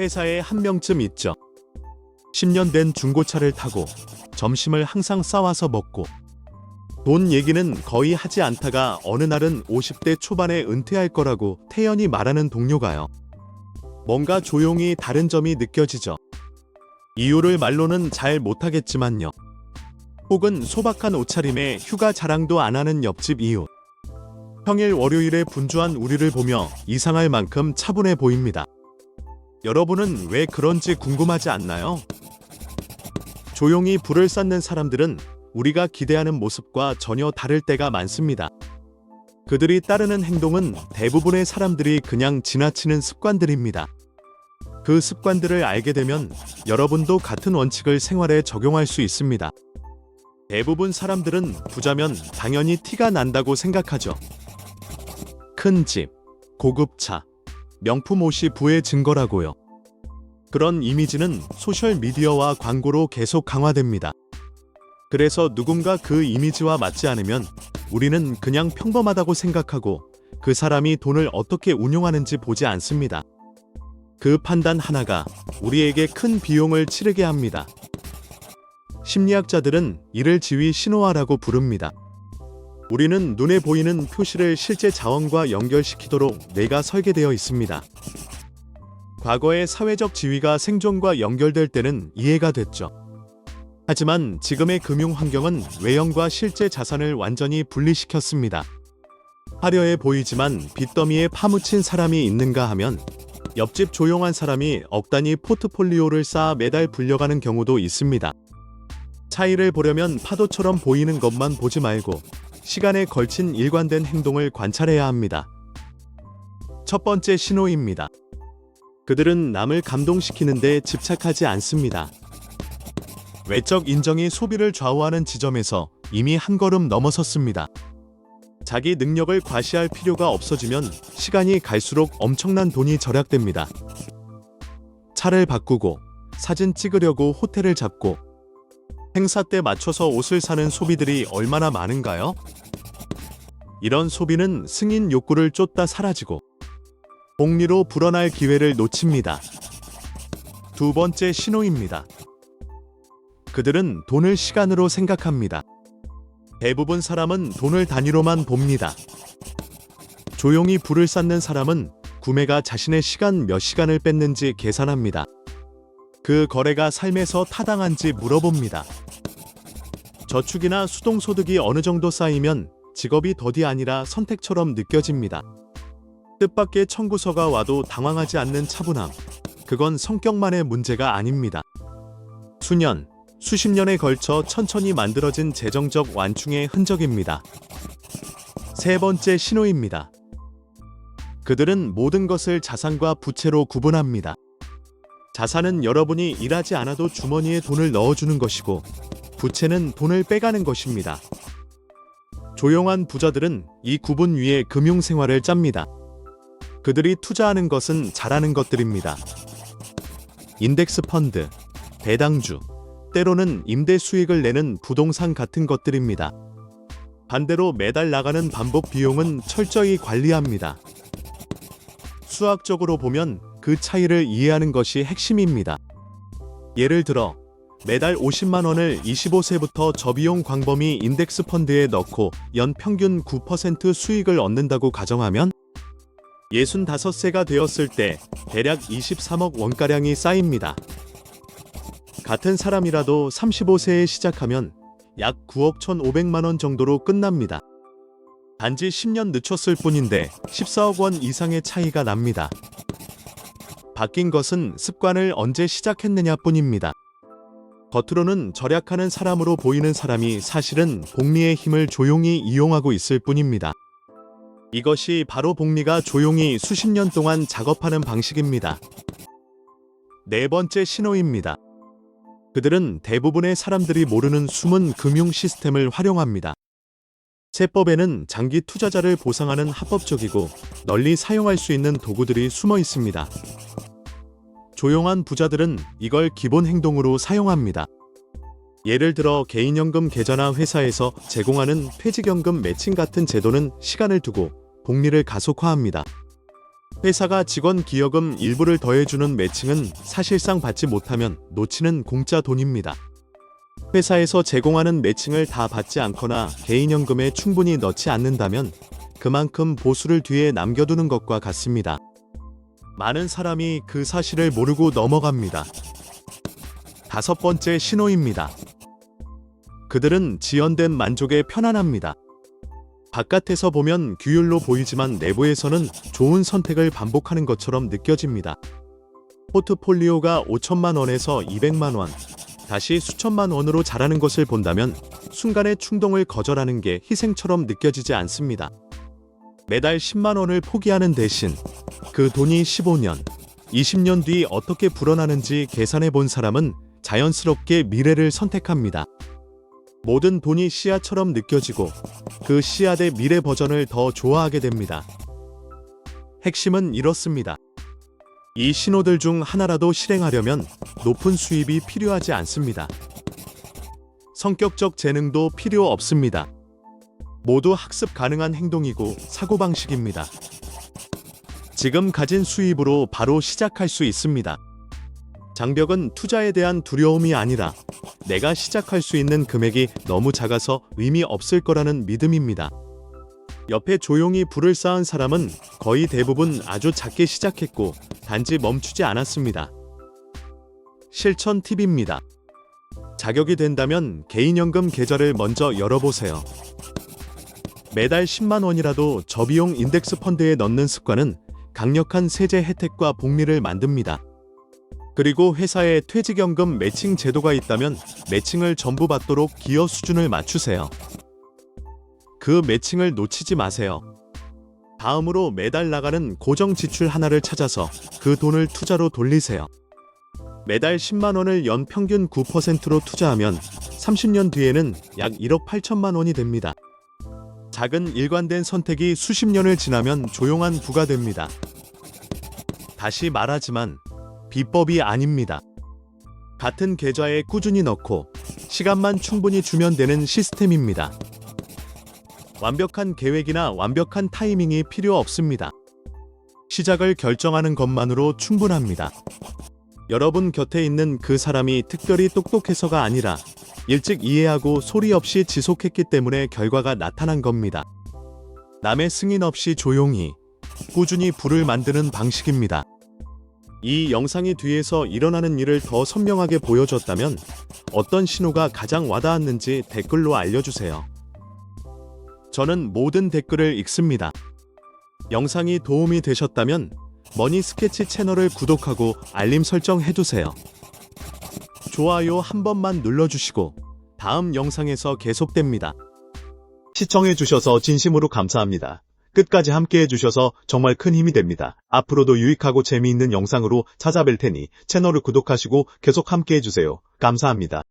회사에 한 명쯤 있죠. 10년 된 중고차를 타고 점심을 항상 싸와서 먹고 돈 얘기는 거의 하지 않다가 어느 날은 50대 초반에 은퇴할 거라고 태연히 말하는 동료가요. 뭔가 조용히 다른 점이 느껴지죠. 이유를 말로는 잘 못하겠지만요. 혹은 소박한 옷차림에 휴가 자랑도 안 하는 옆집 이웃. 평일 월요일에 분주한 우리를 보며 이상할 만큼 차분해 보입니다. 여러분은 왜 그런지 궁금하지 않나요? 조용히 불을 쌓는 사람들은 우리가 기대하는 모습과 전혀 다를 때가 많습니다. 그들이 따르는 행동은 대부분의 사람들이 그냥 지나치는 습관들입니다. 그 습관들을 알게 되면 여러분도 같은 원칙을 생활에 적용할 수 있습니다. 대부분 사람들은 부자면 당연히 티가 난다고 생각하죠. 큰 집, 고급 차, 명품 옷이 부의 증거라고요. 그런 이미지는 소셜미디어와 광고로 계속 강화됩니다. 그래서 누군가 그 이미지와 맞지 않으면 우리는 그냥 평범하다고 생각하고 그 사람이 돈을 어떻게 운용하는지 보지 않습니다. 그 판단 하나가 우리에게 큰 비용을 치르게 합니다. 심리학자들은 이를 지위 신호화라고 부릅니다. 우리는 눈에 보이는 표시를 실제 자원과 연결시키도록 뇌가 설계되어 있습니다. 과거의 사회적 지위가 생존과 연결될 때는 이해가 됐죠. 하지만 지금의 금융 환경은 외형과 실제 자산을 완전히 분리시켰습니다. 화려해 보이지만 빚더미에 파묻힌 사람이 있는가 하면 옆집 조용한 사람이 억 단위 포트폴리오를 쌓아 매달 불려가는 경우도 있습니다. 차이를 보려면 파도처럼 보이는 것만 보지 말고 시간에 걸친 일관된 행동을 관찰해야 합니다. 첫 번째 신호입니다. 그들은 남을 감동시키는 데 집착하지 않습니다. 외적 인정이 소비를 좌우하는 지점에서 이미 한 걸음 넘어섰습니다. 자기 능력을 과시할 필요가 없어지면 시간이 갈수록 엄청난 돈이 절약됩니다. 차를 바꾸고 사진 찍으려고 호텔을 잡고 행사 때 맞춰서 옷을 사는 소비들이 얼마나 많은가요? 이런 소비는 승인 욕구를 쫓다 사라지고 복리로 불어날 기회를 놓칩니다. 두 번째 신호입니다. 그들은 돈을 시간으로 생각합니다. 대부분 사람은 돈을 단위로만 봅니다. 조용히 불을 쌓는 사람은 구매가 자신의 시간 몇 시간을 뺐는지 계산합니다. 그 거래가 삶에서 타당한지 물어봅니다. 저축이나 수동소득이 어느 정도 쌓이면 직업이 덫이 아니라 선택처럼 느껴집니다. 뜻밖의 청구서가 와도 당황하지 않는 차분함. 그건 성격만의 문제가 아닙니다. 수년, 수십 년에 걸쳐 천천히 만들어진 재정적 완충의 흔적입니다. 세 번째 신호입니다. 그들은 모든 것을 자산과 부채로 구분합니다. 자산은 여러분이 일하지 않아도 주머니에 돈을 넣어주는 것이고 부채는 돈을 빼가는 것입니다. 조용한 부자들은 이 구분 위에 금융생활을 짭니다. 그들이 투자하는 것은 잘하는 것들입니다. 인덱스 펀드, 배당주, 때로는 임대 수익을 내는 부동산 같은 것들입니다. 반대로 매달 나가는 반복 비용은 철저히 관리합니다. 수학적으로 보면 그 차이를 이해하는 것이 핵심입니다. 예를 들어 매달 50만 원을 25세부터 저비용 광범위 인덱스 펀드에 넣고 연 평균 9% 수익을 얻는다고 가정하면 65세가 되었을 때 대략 23억 원가량이 쌓입니다. 같은 사람이라도 35세에 시작하면 약 9억 1,500만 원 정도로 끝납니다. 단지 10년 늦췄을 뿐인데 14억 원 이상의 차이가 납니다. 바뀐 것은 습관을 언제 시작했느냐 뿐입니다. 겉으로는 절약하는 사람으로 보이는 사람이 사실은 복리의 힘을 조용히 이용하고 있을 뿐입니다. 이것이 바로 복리가 조용히 수십 년 동안 작업하는 방식입니다. 네 번째 신호입니다. 그들은 대부분의 사람들이 모르는 숨은 금융 시스템을 활용합니다. 세법에는 장기 투자자를 보상하는 합법적이고 널리 사용할 수 있는 도구들이 숨어 있습니다. 조용한 부자들은 이걸 기본 행동으로 사용합니다. 예를 들어 개인연금 계좌나 회사에서 제공하는 퇴직연금 매칭 같은 제도는 시간을 두고 복리를 가속화합니다. 회사가 직원 기여금 일부를 더해주는 매칭은 사실상 받지 못하면 놓치는 공짜 돈입니다. 회사에서 제공하는 매칭을 다 받지 않거나 개인연금에 충분히 넣지 않는다면 그만큼 보수를 뒤에 남겨두는 것과 같습니다. 많은 사람이 그 사실을 모르고 넘어갑니다. 5번째 신호입니다. 그들은 지연된 만족에 편안합니다. 바깥에서 보면 규율로 보이지만 내부에서는 좋은 선택을 반복하는 것처럼 느껴집니다. 포트폴리오가 5천만 원에서 200만 원, 다시 수천만 원으로 자라는 것을 본다면 순간의 충동을 거절하는 게 희생처럼 느껴지지 않습니다. 매달 10만 원을 포기하는 대신 그 돈이 15년, 20년 뒤 어떻게 불어나는지 계산해 본 사람은 자연스럽게 미래를 선택합니다. 모든 돈이 씨앗처럼 느껴지고 그 씨앗의 미래 버전을 더 좋아하게 됩니다. 핵심은 이렇습니다. 이 신호들 중 하나라도 실행하려면 높은 수입이 필요하지 않습니다. 성격적 재능도 필요 없습니다. 모두 학습 가능한 행동이고 사고방식입니다. 지금 가진 수입으로 바로 시작할 수 있습니다. 장벽은 투자에 대한 두려움이 아니라 내가 시작할 수 있는 금액이 너무 작아서 의미 없을 거라는 믿음입니다. 옆에 조용히 불을 쌓은 사람은 거의 대부분 아주 작게 시작했고 단지 멈추지 않았습니다. 실천 팁입니다. 자격이 된다면 개인연금 계좌를 먼저 열어보세요. 매달 10만 원이라도 저비용 인덱스 펀드에 넣는 습관은 강력한 세제 혜택과 복리를 만듭니다. 그리고 회사에 퇴직연금 매칭 제도가 있다면 매칭을 전부 받도록 기여 수준을 맞추세요. 그 매칭을 놓치지 마세요. 다음으로 매달 나가는 고정 지출 하나를 찾아서 그 돈을 투자로 돌리세요. 매달 10만 원을 연 평균 9%로 투자하면 30년 뒤에는 약 1억 8천만 원이 됩니다. 작은 일관된 선택이 수십 년을 지나면 조용한 부가 됩니다. 다시 말하지만 비법이 아닙니다. 같은 계좌에 꾸준히 넣고 시간만 충분히 주면 되는 시스템입니다. 완벽한 계획이나 완벽한 타이밍이 필요 없습니다. 시작을 결정하는 것만으로 충분합니다. 여러분 곁에 있는 그 사람이 특별히 똑똑해서가 아니라 일찍 이해하고 소리 없이 지속했기 때문에 결과가 나타난 겁니다. 남의 승인 없이 조용히, 꾸준히 부를 만드는 방식입니다. 이 영상이 뒤에서 일어나는 일을 더 선명하게 보여줬다면 어떤 신호가 가장 와닿았는지 댓글로 알려주세요. 저는 모든 댓글을 읽습니다. 영상이 도움이 되셨다면 머니 스케치 채널을 구독하고 알림 설정 해두세요. 좋아요 한 번만 눌러주시고 다음 영상에서 계속됩니다. 시청해주셔서 진심으로 감사합니다. 끝까지 함께해주셔서 정말 큰 힘이 됩니다. 앞으로도 유익하고 재미있는 영상으로 찾아뵐 테니 채널을 구독하시고 계속 함께해주세요. 감사합니다.